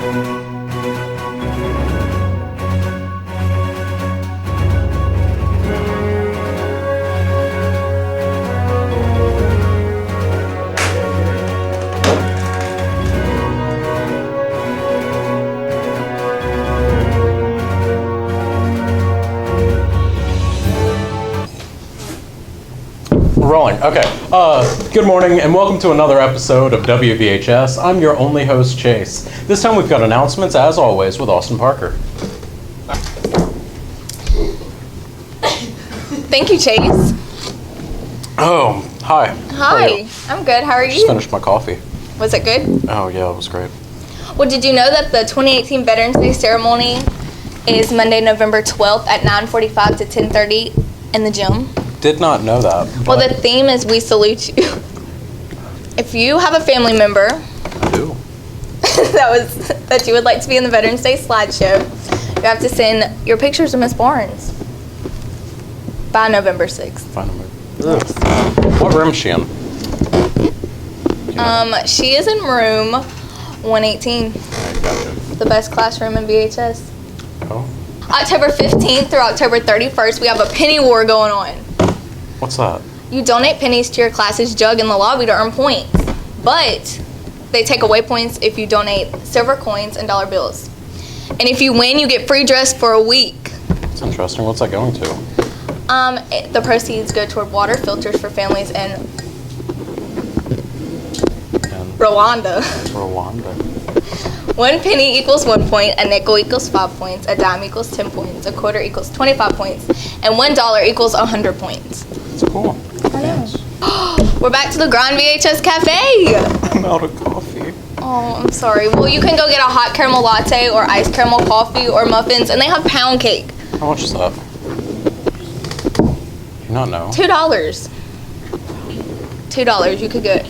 Rolling. Okay. Good morning and welcome to another episode of WVHS. I'm your only host, Chase. This time we've got announcements, as always, with Austin Parker. Thank you, Chase. Oh, hi. Hi. I'm good. How are you? Just finished my coffee. Was it good? Oh, yeah, it was great. Well, did you know that the 2018 Veterans Day ceremony is Monday, November 12th at 9:45 to 10:30 in the gym? Did not know that. Well, the theme is We Salute You. If you have a family member I do. that you would like to be in the Veterans Day slideshow, you have to send your pictures to Miss Barnes by November 6th. Yes. What room is she in? She is in room 118, Gotcha. the best classroom in VHS. Oh. October 15th through October 31st, we have a penny war going on. What's that? You donate pennies to your class's jug in the lobby to earn points, but they take away points if you donate silver coins and dollar bills. And if you win, you get free dress for a week. That's interesting. What's that going to? The proceeds go toward water filters for families in Rwanda. Rwanda. 1 penny equals 1 point, a nickel equals 5 points, a dime equals 10 points, a quarter equals 25 points, and $1 equals 100 points. That's cool. I know. We're back to the Grind VHS Cafe. I'm out of coffee. Oh, I'm sorry. Well, you can go get a hot caramel latte or iced caramel coffee or muffins, and they have pound cake. How much is that? You not know? $2. $2. You could get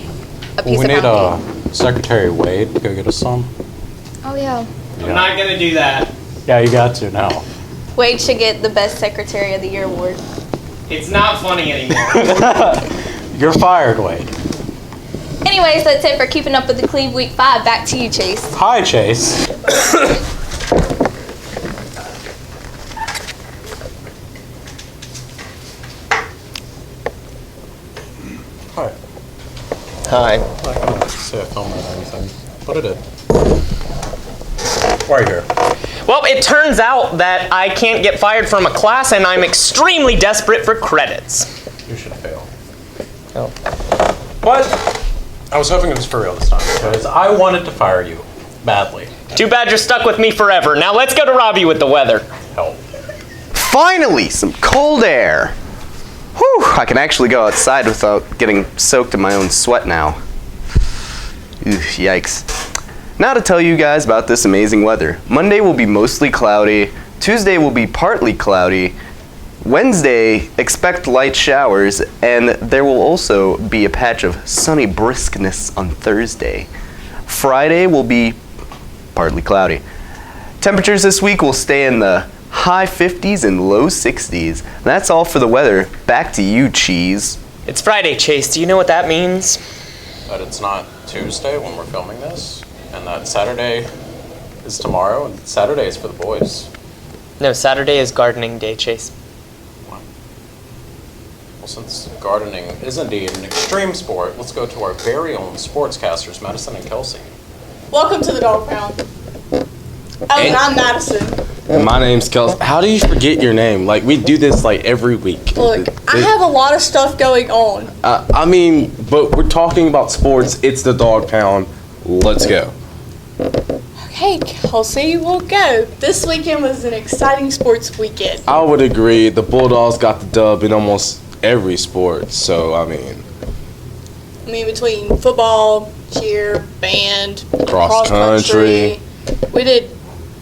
a piece We of need pound cake. Secretary Wade to go get us some. Oh, yeah. I'm not gonna do that. Yeah, you got to now. Wade should get the Best Secretary of the Year award. It's not funny anymore. You're fired, Wade. Anyways, that's it for Keeping Up with the Cleve Week 5. Back to you, Chase. Hi, Chase. Hi. Hi. I can't say I filmed that or anything, but I did. Why are you here? Well, it turns out that I can't get fired from a class and I'm extremely desperate for credits. You should fail. Oh. But I was hoping it was for real this time because I wanted to fire you badly. Too bad you're stuck with me forever. Now let's go to Robbie with the weather. Help. Finally, some cold air. Whew, I can actually go outside without getting soaked in my own sweat now. Oof, yikes. Now to tell you guys about this amazing weather. Monday will be mostly cloudy. Tuesday will be partly cloudy. Wednesday, expect light showers, and there will also be a patch of sunny briskness on Thursday. Friday will be partly cloudy. Temperatures this week will stay in the high 50s and low 60s. That's all for the weather. Back to you, Cheese. It's Friday, Chase. Do you know what that means? That it's not Tuesday when we're filming this, and that Saturday is tomorrow, and Saturday is for the boys. No, Saturday is gardening day, Chase. Well, since gardening is indeed an extreme sport, let's go to our very own sportscasters, Madison and Kelsey. Welcome to the Dog Pound. And I'm Madison. My name's Kelsey. How do you forget your name? Like, we do this, like, every week. Look, I have a lot of stuff going on. I mean, but we're talking about sports. It's the Dog Pound. Let's go. Okay, Kelsey, we'll go. This weekend was an exciting sports weekend. I would agree. The Bulldogs got the dub in almost every sport. So, I mean, between football, cheer, band, cross country. We did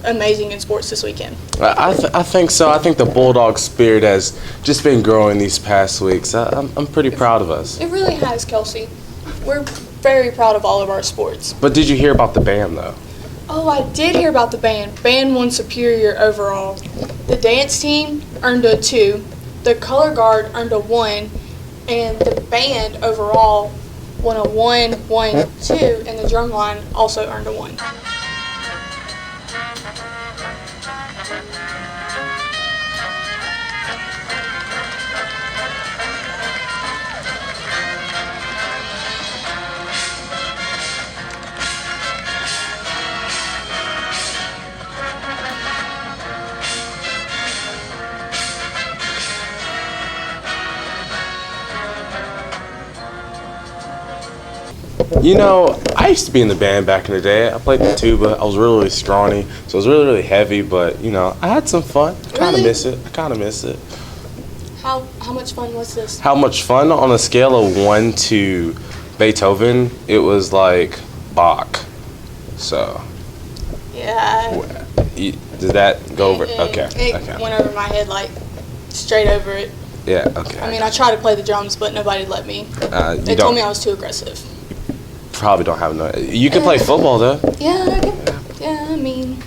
amazing in sports this weekend. I think so. I think the Bulldog spirit has just been growing these past weeks. I'm pretty proud of us. It really has, Kelsey. We're very proud of all of our sports. But did you hear about the band, though? Oh, I did hear about the band. Band won superior overall. The dance team earned a 2, the color guard earned a 1, and the band overall won a 1, 1, 2, and the drum line also earned a 1. You know, I used to be in the band back in the day. I played the tuba. I was really, really scrawny, so it was really, really heavy. But you know, I had some fun. I kind of miss it. I kind of miss it. How much fun was this? How much fun? On a scale of 1 to Beethoven, it was like Bach. So, Yeah. did that go over? Okay. It Okay. went over my head like straight over it. Yeah. Okay. I mean, I tried to play the drums, but nobody let me. you They don't told me I was too aggressive. probably don't have enough. You can play football though. I mean.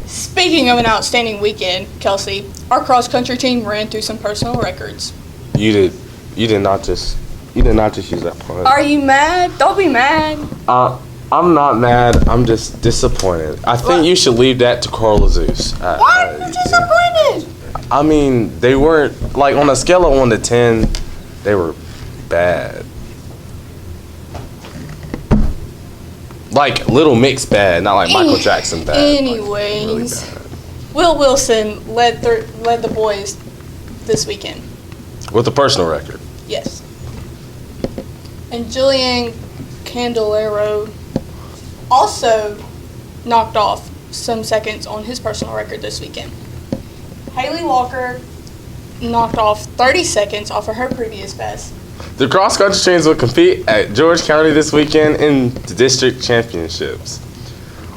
Speaking of an outstanding weekend, Kelsey, our cross country team ran through some personal records. You did not just use that pun. Are you mad? Don't be mad. I'm not mad. I'm just disappointed. I think What? you should leave that to Carl Zeus. Why are you disappointed? I mean, they weren't like on a scale of 1 to 10, they were bad. Like Little Mix bad, not like Michael Jackson bad. Like, Anyways, really bad. Will Wilson led the boys this weekend. With a personal record. Yes. And Julian Candelero also knocked off some seconds on his personal record this weekend. Haley Walker knocked off 30 seconds off of her previous best. The cross country teams will compete at George County this weekend in the district championships.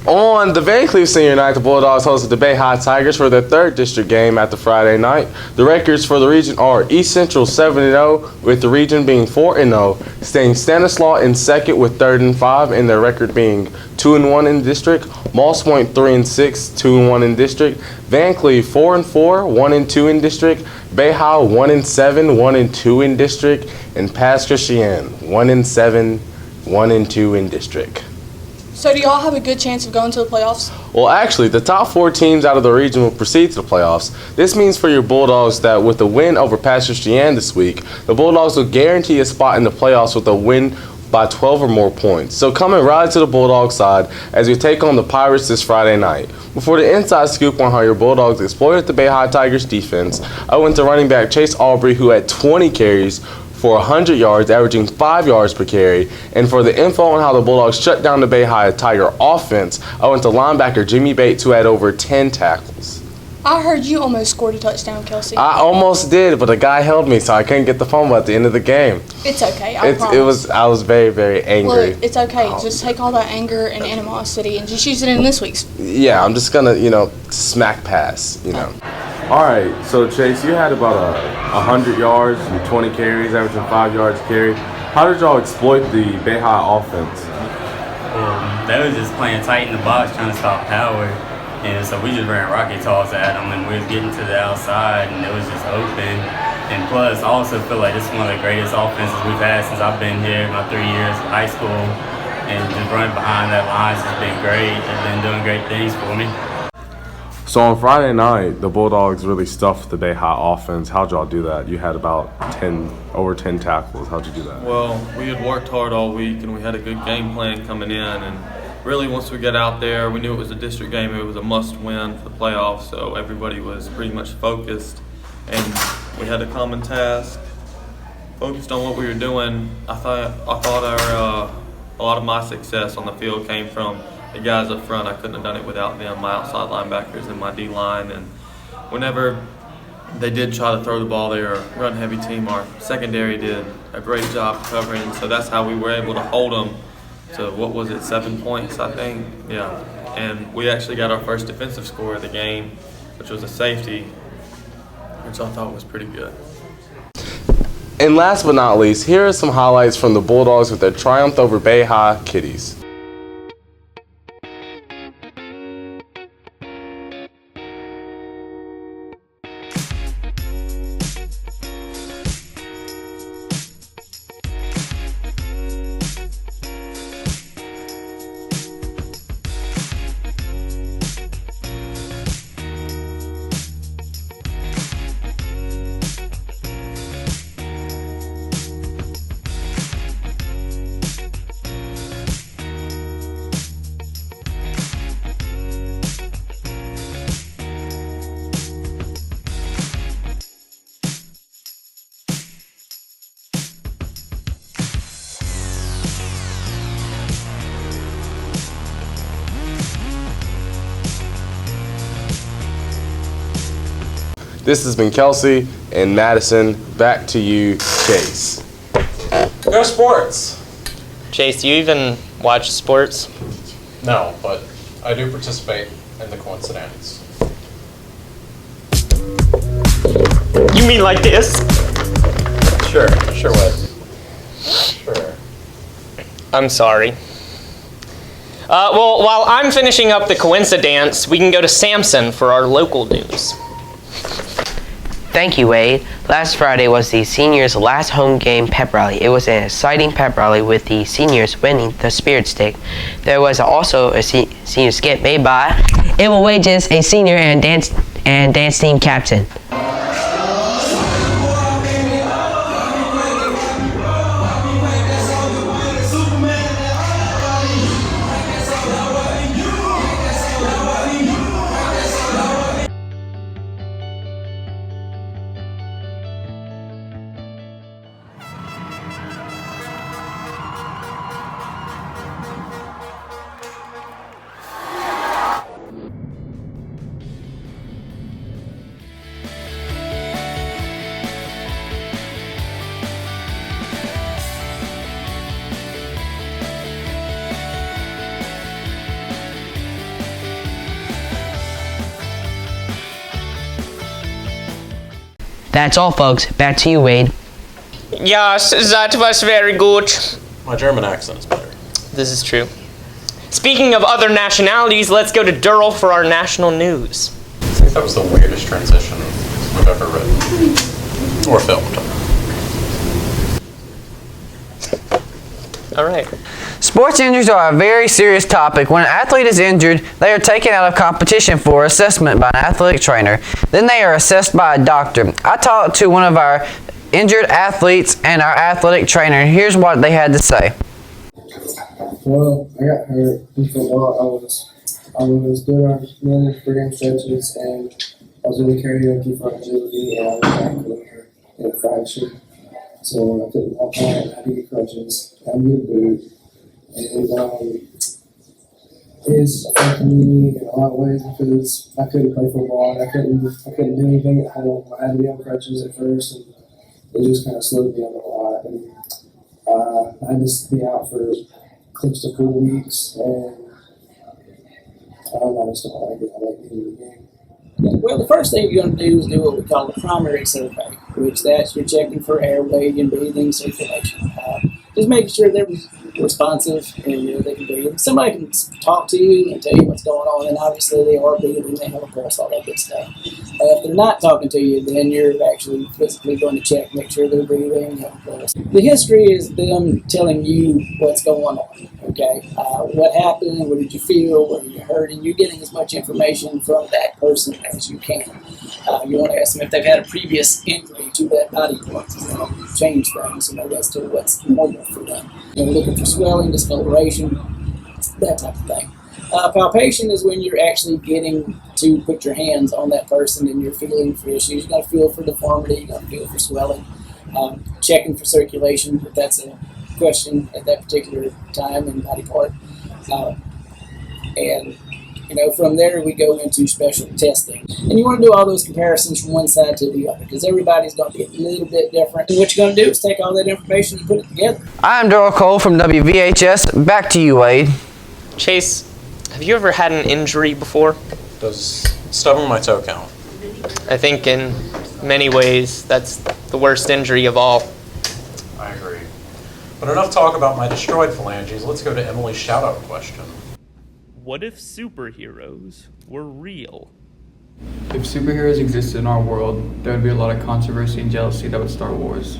On the Van Cleve Senior Night, the Bulldogs hosted the Bay High Tigers for their third district game after Friday night. The records for the region are East Central 7-0, with the region being 4-0, staying Stanislaus in second with 3rd and 5, and their record being 2-1 in district. Moss Point 3-6, 2-1 in district. Van Cleve 4-4, 1-2 in district. Bay High 1-7, 1-2 in district, and Pass Christian 1-7, 1-2 in district. So do y'all have a good chance of going to the playoffs? Well, actually, the top 4 teams out of the region will proceed to the playoffs. This means for your Bulldogs that with the win over Pass Christian this week, the Bulldogs will guarantee a spot in the playoffs with a win by 12 or more points. So come and ride to the Bulldog side as we take on the Pirates this Friday night. Before the inside scoop on how your Bulldogs exploited the Bay High Tigers defense, I went to running back Chase Aubrey, who had 20 carries for 100 yards, averaging 5 yards per carry. And for the info on how the Bulldogs shut down the Bay High Tiger offense, I went to linebacker Jimmy Bates, who had over 10 tackles. I heard you almost scored a touchdown, Kelsey. I almost did, but a guy held me, so I couldn't get the fumble at the end of the game. It's okay, I promise. I was very, very angry. Look, it's okay. Just take all that anger and animosity and just use it in this week's. Yeah, I'm just gonna, smack pass, All right, so Chase, you had about 100 yards and 20 carries, averaging 5 yards a carry. How did y'all exploit the Bay High offense? They was just playing tight in the box, trying to stop power. And so we just ran rocket toss at them, and we was getting to the outside, and it was just open. And plus, I also feel like this is one of the greatest offenses we've had since I've been here, my 3 years of high school. And just running behind that line has been great. They've been doing great things for me. So on Friday night, the Bulldogs really stuffed the Bay High offense. How'd y'all do that? You had about over 10 tackles. How'd you do that? Well, we had worked hard all week, and we had a good game plan coming in. And really, once we got out there, we knew it was a district game. It was a must-win for the playoffs, so everybody was pretty much focused. And we had a common task, focused on what we were doing. I thought a lot of my success on the field came from the guys up front. I couldn't have done it without them, my outside linebackers and my D-line. And whenever they did try to throw the ball, they were a run-heavy team. Our secondary did a great job covering, so that's how we were able to hold them to, 7 points, I think? Yeah. And we actually got our first defensive score of the game, which was a safety, which I thought was pretty good. And last but not least, here are some highlights from the Bulldogs with their triumph over Bay High Kitties. This has been Kelsey and Madison. Back to you, Chase. Go sports! Chase, do you even watch sports? No, but I do participate in the coincidence. You mean like this? Sure would. Sure. I'm sorry. Well, while I'm finishing up the coincidence, we can go to Samson for our local news. Thank you, Wade. Last Friday was the seniors' last home game pep rally. It was an exciting pep rally with the seniors winning the Spirit Stick. There was also a senior skit made by Emma Wages, a senior and dance team captain. That's all, folks. Back to you, Wade. Yes, that was very good. My German accent is better. This is true. Speaking of other nationalities, let's go to Durrell for our national news. I think that was the weirdest transition we've ever written. Or filmed. All right. Sports injuries are a very serious topic. When an athlete is injured, they are taken out of competition for assessment by an athletic trainer. Then they are assessed by a doctor. I talked to one of our injured athletes and our athletic trainer. Here's what they had to say. Well, I got hurt in football. I was doing our normal free stretches, and I was doing karaoke for agility, and I was ankle and a fracture. So I couldn't walk on it. I had to get crutches. I had to get a boot. And it's affected me in a lot of ways because I couldn't play football and I couldn't do anything at home. I had to be on crutches at first, and it just kind of slowed me up a lot. And I had to be out for close to 4 weeks, and I just don't like it. I like being in the game. Well, the first thing you're going to do is do what we call a primary survey, which that's you're checking for airway and breathing circulation. Just making sure they're responsive and they can breathe. Somebody can talk to you and tell you what's going on, and obviously they are breathing, they have a pulse, all that good stuff. If they're not talking to you, then you're actually physically going to check, make sure they're breathing, have a pulse. The history is them telling you what's going on, okay? What happened, what did you feel, what did you hurt, and you're getting as much information from that person as you can. You want to ask them if they've had a previous injury to that body part, change things, as to what's normal for them. Looking for swelling, discoloration, that type of thing. Palpation is when you're actually getting to put your hands on that person and you're feeling for issues. You got to feel for deformity, you got to feel for swelling, checking for circulation if that's a question at that particular time and body part. And from there we go into special testing. And you want to do all those comparisons from one side to the other because everybody's going to be a little bit different. And what you're going to do is take all that information and put it together. I'm Daryl Cole from WVHS. Back to you, Wade. Chase, have you ever had an injury before? Does stubbing my toe count? I think in many ways that's the worst injury of all. I agree. But enough talk about my destroyed phalanges. Let's go to Emily's shout-out question. What if superheroes were real? If superheroes existed in our world, there would be a lot of controversy and jealousy that would start wars.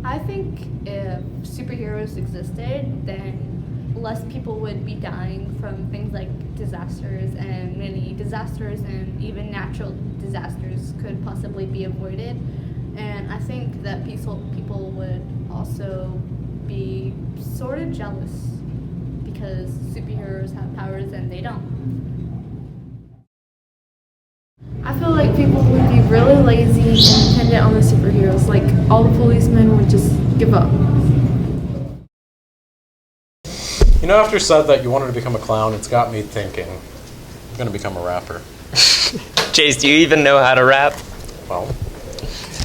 I think if superheroes existed, then less people would be dying from things like disasters, and many disasters and even natural disasters could possibly be avoided. And I think that people would also be sort of jealous because superheroes have powers and they don't. I feel like people would be really lazy and dependent on the superheroes. Like, all the policemen would just give up. After you said that you wanted to become a clown, it's got me thinking. going to become a rapper. Chase, do you even know how to rap? Well,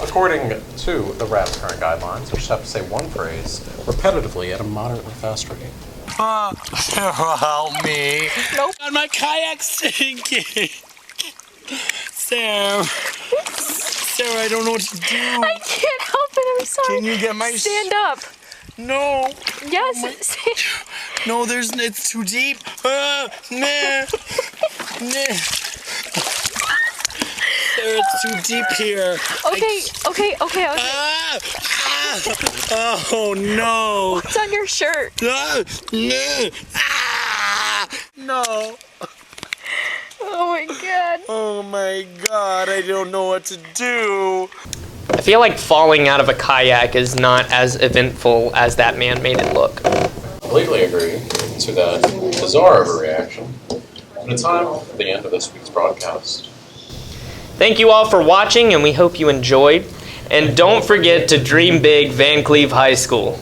according to the rap's current guidelines, you just have to say one phrase repetitively at a moderately fast rate. Help me. Nope. God, my kayak's sinking. Sarah, I don't know what to do. I can't help it. I'm sorry. Can you get my stand up? No. Yes. No, it's too deep. Nah. Sarah, it's too deep here. Okay. Oh no. What's on your shirt? No. Oh my god, I don't know what to do. I feel like falling out of a kayak is not as eventful as that man made it look. Completely agree to that bizarre overreaction. But it's time for the end of this week's broadcast. Thank you all for watching, and we hope you enjoyed. And don't forget to dream big, Van Cleve High School.